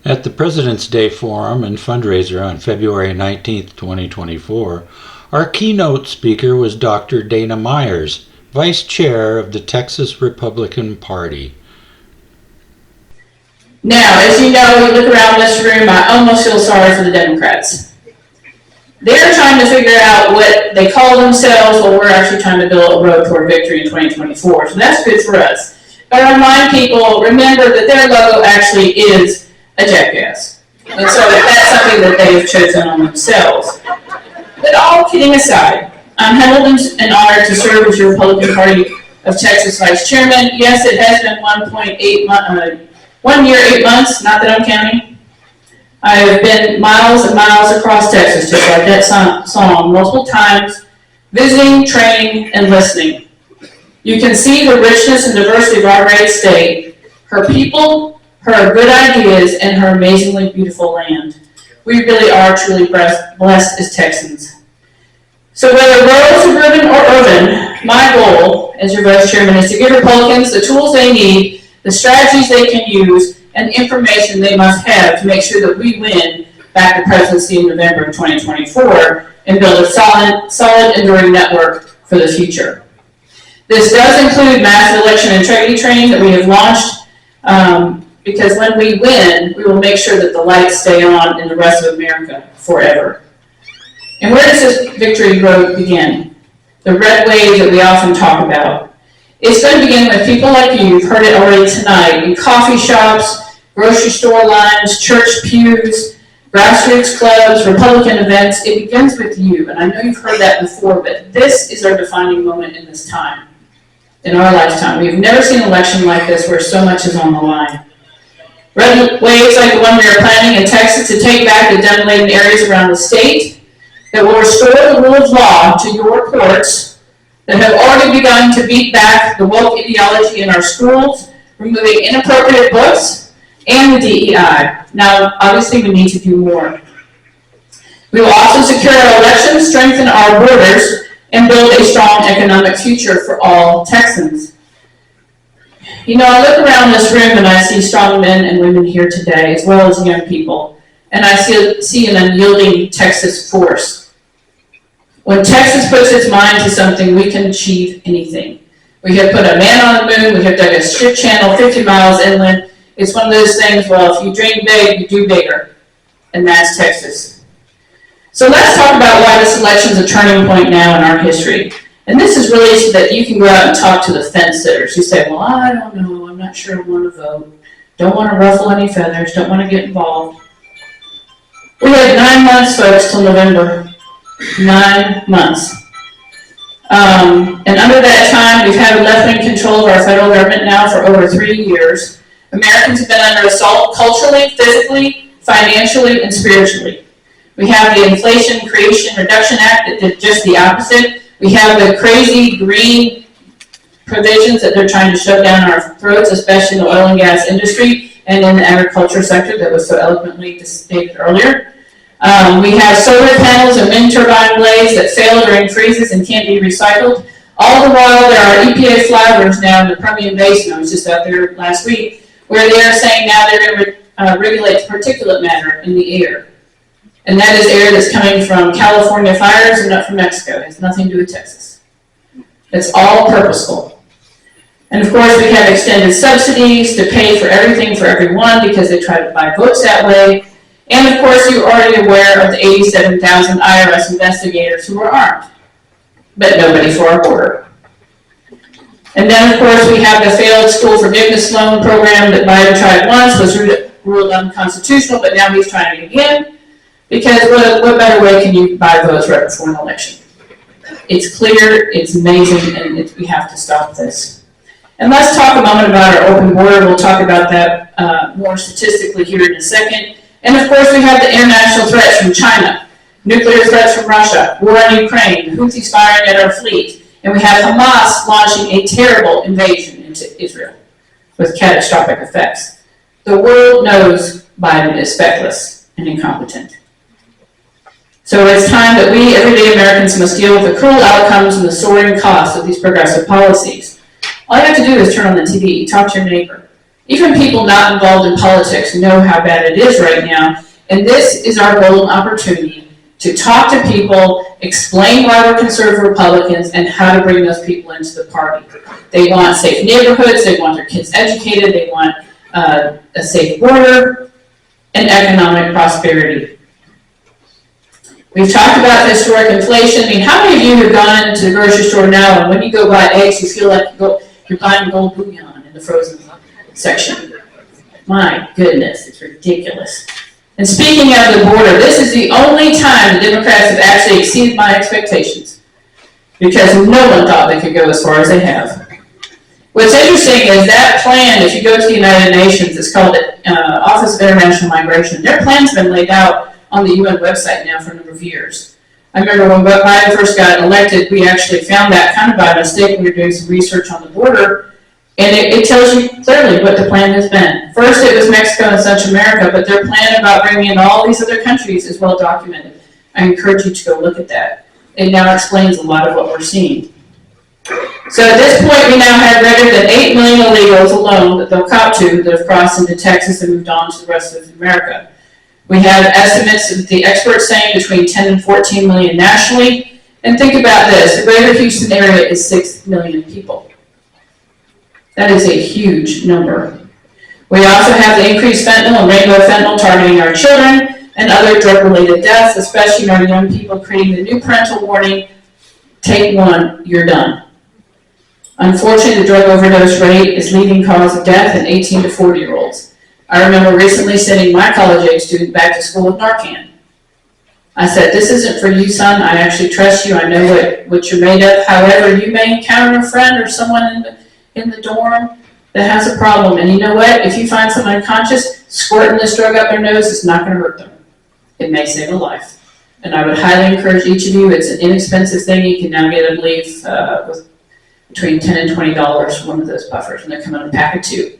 At the President's Day Forum and fundraiser on February 19, 2024, our keynote speaker was Dr. Dana Meyers, Vice Chair of the Texas Republican Party. Now, as you know, we look around this room, I almost feel sorry for the Democrats. They're trying to figure out what they call themselves, while we're actually trying to build a road toward victory in 2024. So that's good for us. But I remind people, remember that their logo actually is a jackass. And so that's something that they have chosen on themselves. But all kidding aside, I'm humbled and honored to serve as your Republican Party of Texas Vice Chairman. Yes, it has been 1 year, 8 months, not that I'm counting. I have been miles and miles across Texas, just like that song, multiple times, visiting, training, and listening. You can see the richness and diversity of our great state, her people, her good ideas, and her amazingly beautiful land. We really are truly blessed as Texans. So whether rural, suburban, or urban, my goal as your Vice Chairman is to give Republicans the tools they need, the strategies they can use, and the information they must have to make sure that we win back the presidency in November of 2024 and build a solid, enduring network for the future. This does include massive election integrity training that we have launched, because when we win, we will make sure that the lights stay on in the rest of America forever. And where does this victory road begin? The red wave that we often talk about. It's going to begin with people like you, you've heard it already tonight, in coffee shops, grocery store lines, church pews, grassroots clubs, Republican events. It begins with you, and I know you've heard that before, but this is our defining moment in this time, in our lifetime. We've never seen an election like this where so much is on the line. Red waves like the one we are planning in Texas to take back the gun-laden areas around the state, that will restore the rule of law to your courts, that have already begun to beat back the woke ideology in our schools, removing inappropriate books, and the DEI. Now, obviously, we need to do more. We will also secure our elections, strengthen our borders, and build a strong economic future for all Texans. You know, I look around this room and I see strong men and women here today, as well as young people, and I see an unyielding Texas force. When Texas puts its mind to something, we can achieve anything. We have put a man on the moon, we have dug a strip channel 50 miles inland. It's one of those things, well, if you dream big, you do bigger. And that's Texas. So let's talk about why this election is a turning point now in our history. And this is really so that you can go out and talk to the fence sitters who say, well, I don't know, I'm not sure I want to vote. Don't want to ruffle any feathers, don't want to get involved. We have 9 months, folks, till November. 9 months. And under that time, we've had left-wing control of our federal government now for over 3 years. Americans have been under assault culturally, physically, financially, and spiritually. We have the Inflation Creation Reduction Act that did just the opposite. We have the crazy green provisions that they're trying to shove down our throats, especially in the oil and gas industry and in the agriculture sector that was so eloquently stated earlier. We have solar panels and wind turbine blades that fail during freezes and can't be recycled. All the while, there are EPA flaggers now in the Permian Basin. I was just out there last week, where they are saying now they're going to regulate particulate matter in the air. And that is air that's coming from California fires and not from Mexico. It has nothing to do with Texas. It's all purposeful. And of course, we have extended subsidies to pay for everything for everyone because they try to buy votes that way. And of course, you're already aware of the 87,000 IRS investigators who are armed, but nobody for our border. And then, of course, we have the failed school forgiveness loan program that Biden tried once, was ruled unconstitutional, but now he's trying it again, because what better way can you buy votes right before an election? It's clear, it's amazing, and we have to stop this. And let's talk a moment about our open border. We'll talk about that more statistically here in a second. And of course, we have the international threats from China, nuclear threats from Russia, war in Ukraine, the Houthis firing at our fleet, and we have Hamas launching a terrible invasion into Israel with catastrophic effects. The world knows Biden is feckless and incompetent. So it's time that we, everyday Americans, must deal with the cruel outcomes and the soaring costs of these progressive policies. All you have to do is turn on the TV, talk to your neighbor. Even people not involved in politics know how bad it is right now. And this is our golden opportunity to talk to people, explain why we're conservative Republicans, and how to bring those people into the party. They want safe neighborhoods, they want their kids educated, they want a safe border, and economic prosperity. We've talked about historic inflation. I mean, how many of you have gone to the grocery store now, and when you go buy eggs, you feel like you're buying gold bullion in the frozen section? My goodness, it's ridiculous. And speaking of the border, this is the only time the Democrats have actually exceeded my expectations, because no one thought they could go as far as they have. What's interesting is that plan, if you go to the United Nations, it's called Office of International Migration. Their plan's been laid out on the UN website now for a number of years. I remember when Biden first got elected, we actually found that kind of by mistake. We were doing some research on the border, and it tells you clearly what the plan has been. First, it was Mexico and Central America, but their plan about bringing in all these other countries is well documented. I encourage you to go look at that. It now explains a lot of what we're seeing. So at this point, we now have greater than 8 million illegals alone that they'll cop to that have crossed into Texas and moved on to the rest of America. We have estimates of the experts saying between 10 and 14 million nationally. And think about this, the greater Houston area is 6 million people. That is a huge number. We also have the increased fentanyl and rainbow fentanyl targeting our children and other drug-related deaths, especially in our young people, creating the new parental warning, take one, you're done. Unfortunately, the drug overdose rate is leading cause of death in 18 to 40-year-olds. I remember recently sending my college-age student back to school with Narcan. I said, this isn't for you, son. I actually trust you. I know what you're made of. However, you may encounter a friend or someone in the dorm that has a problem. And you know what? If you find someone unconscious, squirting this drug up their nose is not going to hurt them. It may save a life. And I would highly encourage each of you. It's an inexpensive thing. You can now get, I believe, with between $10 and $20 for one of those buffers, and they come in a pack of 2.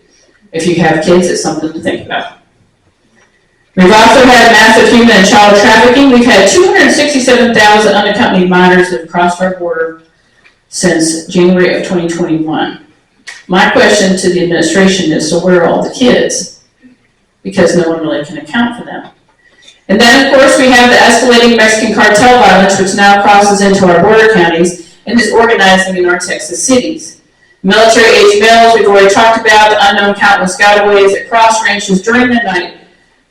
If you have kids, it's something to think about. We've also had massive human and child trafficking. We've had 267,000 unaccompanied minors that have crossed our border since January of 2021. My question to the administration is, so where are all the kids? Because no one really can account for them. And then, of course, we have the escalating Mexican cartel violence, which now crosses into our border counties and is organizing in our Texas cities. Military-age males, we've already talked about, the unknown countless gotaways at cross ranches during the night.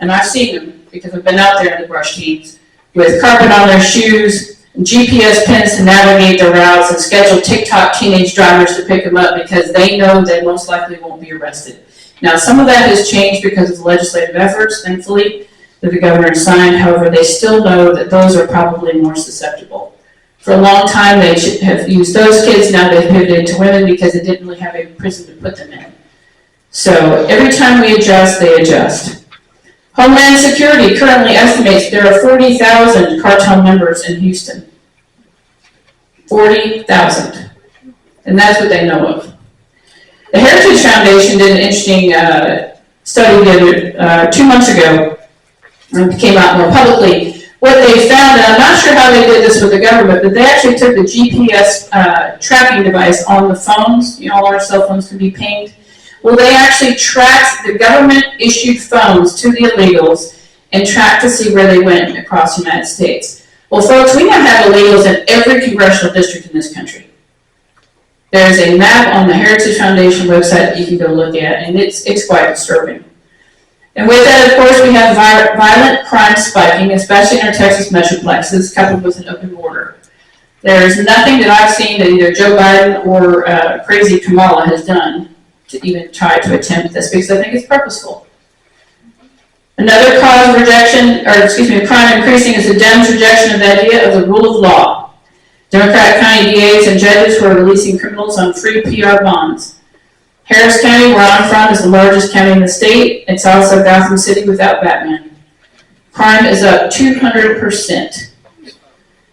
And I've seen them because I've been out there in the brush heaps with carpet on their shoes, and GPS pins to navigate their routes, and schedule TikTok teenage drivers to pick them up because they know they most likely won't be arrested. Now, some of that has changed because of legislative efforts, thankfully, that the governor has signed. However, they still know that those are probably more susceptible. For a long time, they should have used those kids. Now they've pivoted to women because they didn't really have a prison to put them in. So every time we adjust, they adjust. Homeland Security currently estimates there are 40,000 cartel members in Houston. 40,000. And that's what they know of. The Heritage Foundation did an interesting study 2 months ago, and it came out more publicly. What they found, and I'm not sure how they did this with the government, but they actually took the GPS tracking device on the phones. You know, all our cell phones can be pinged. Well, they actually tracked the government-issued phones to the illegals and tracked to see where they went across the United States. Well, folks, we now have illegals in every congressional district in this country. There's a map on the Heritage Foundation website that you can go look at, and it's quite disturbing. And with that, of course, we have violent crime spiking, especially in our Texas metroplexes, coupled with an open border. There's nothing that I've seen that either Joe Biden or crazy Kamala has done to even try to attempt this, because I think it's purposeful. Another cause of crime increasing is the Dems' rejection of the idea of the rule of law. Democratic County DAs and judges who are releasing criminals on free PR bonds. Harris County, where I'm from, is the largest county in the state. It's also Gotham City without Batman. Crime is up 200%.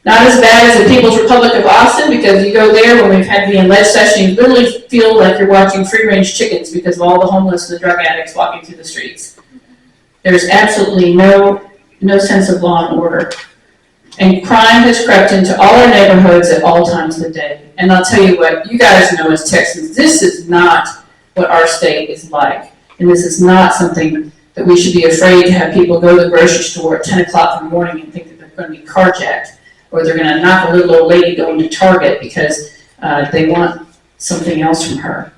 Not as bad as the People's Republic of Austin, because you go there when we've had to be in ledge session, you literally feel like you're watching free-range chickens because of all the homeless and the drug addicts walking through the streets. There's absolutely no sense of law and order. And crime has crept into all our neighborhoods at all times of the day. And I'll tell you what, you guys know as Texans, this is not what our state is like. And this is not something that we should be afraid to have people go to the grocery store at 10 o'clock in the morning and think that they're going to be carjacked, or they're going to knock a little old lady going to Target because they want something else from her.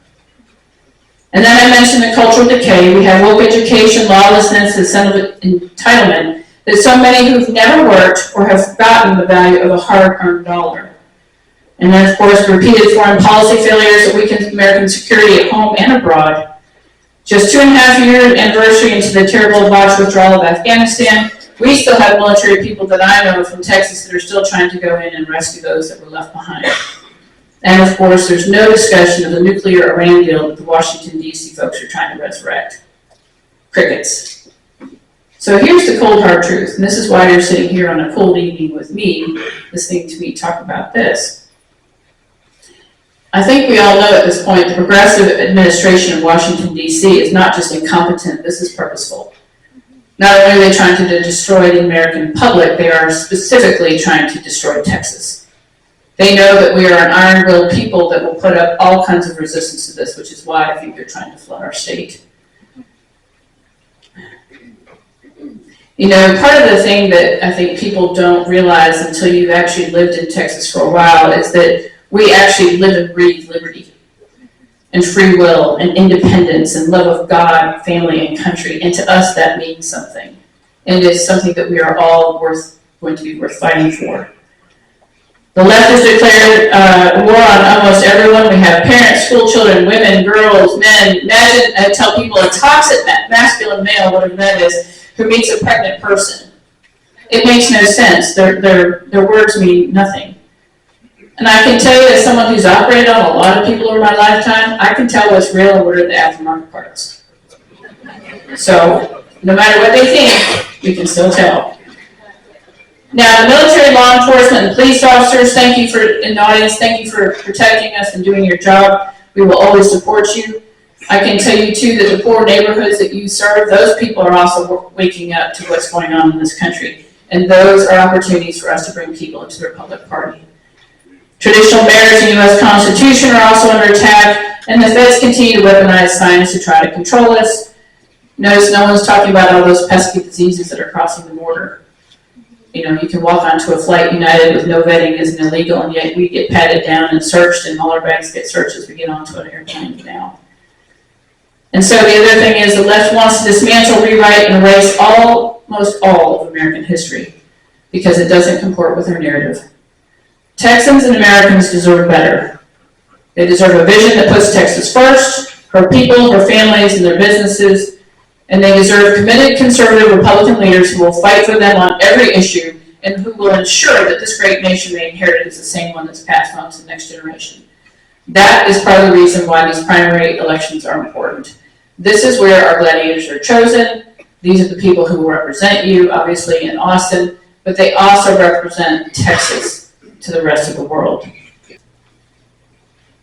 And then I mentioned the cultural decay. We have woke education, lawlessness, and sense of entitlement. There's so many who've never worked or have forgotten the value of a hard-earned dollar. And then, of course, repeated foreign policy failures that weaken American security at home and abroad. Just 2.5-year anniversary into the terrible botched withdrawal of Afghanistan, we still have military people that I know from Texas that are still trying to go in and rescue those that were left behind. And of course, there's no discussion of the nuclear Iran deal that the Washington, D.C. folks are trying to resurrect. Crickets. So here's the cold hard truth, and this is why you're sitting here on a cold evening with me, listening to me talk about this. I think we all know at this point the progressive administration of Washington, D.C. is not just incompetent, this is purposeful. Not only are they trying to destroy the American public, they are specifically trying to destroy Texas. They know that we are an iron-willed people that will put up all kinds of resistance to this, which is why I think they're trying to flood our state. You know, part of the thing that I think people don't realize until you've actually lived in Texas for a while is that we actually live and breathe liberty and free will and independence and love of God, family, and country. And to us, that means something. And it's something that we are all going to be worth fighting for. The left has declared war on almost everyone. We have parents, school children, women, girls, men. Imagine, I tell people, a toxic masculine male, whatever that is, who meets a pregnant person. It makes no sense. Their words mean nothing. And I can tell you, as someone who's operated on a lot of people over my lifetime, I can tell what's real and what are the aftermarket parts. So, no matter what they think, we can still tell. Now, the military, law enforcement, and police officers, thank you in the audience, thank you for protecting us and doing your job. We will always support you. I can tell you, too, that the poor neighborhoods that you serve, those people are also waking up to what's going on in this country. And those are opportunities for us to bring people into the Republican Party. Traditional barriers in the U.S. Constitution are also under attack, and the feds continue to weaponize science to try to control us. Notice no one's talking about all those pesky diseases that are crossing the border. You know, you can walk onto a flight United with no vetting isn't illegal, and yet we get patted down and searched, and all our bags get searched as we get onto an airplane now. And so the other thing is the left wants to dismantle, rewrite, and erase almost all of American history because it doesn't comport with their narrative. Texans and Americans deserve better. They deserve a vision that puts Texas first, her people, her families, and their businesses. And they deserve committed conservative Republican leaders who will fight for them on every issue and who will ensure that this great nation they inherited is the same one that's passed on to the next generation. That is part of the reason why these primary elections are important. This is where our gladiators are chosen. These are the people who will represent you, obviously, in Austin, but they also represent Texas to the rest of the world.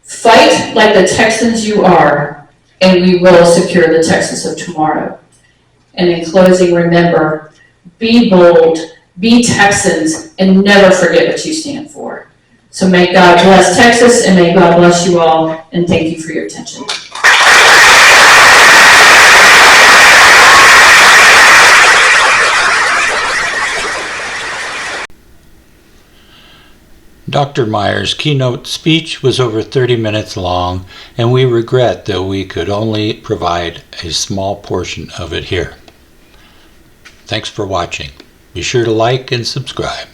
Fight like the Texans you are, and we will secure the Texas of tomorrow. And in closing, remember, be bold, be Texans, and never forget what you stand for. So may God bless Texas, and may God bless you all, and thank you for your attention. Dr. Meyers' keynote speech was over 30 minutes long, and we regret that we could only provide a small portion of it here. Thanks for watching. Be sure to like and subscribe.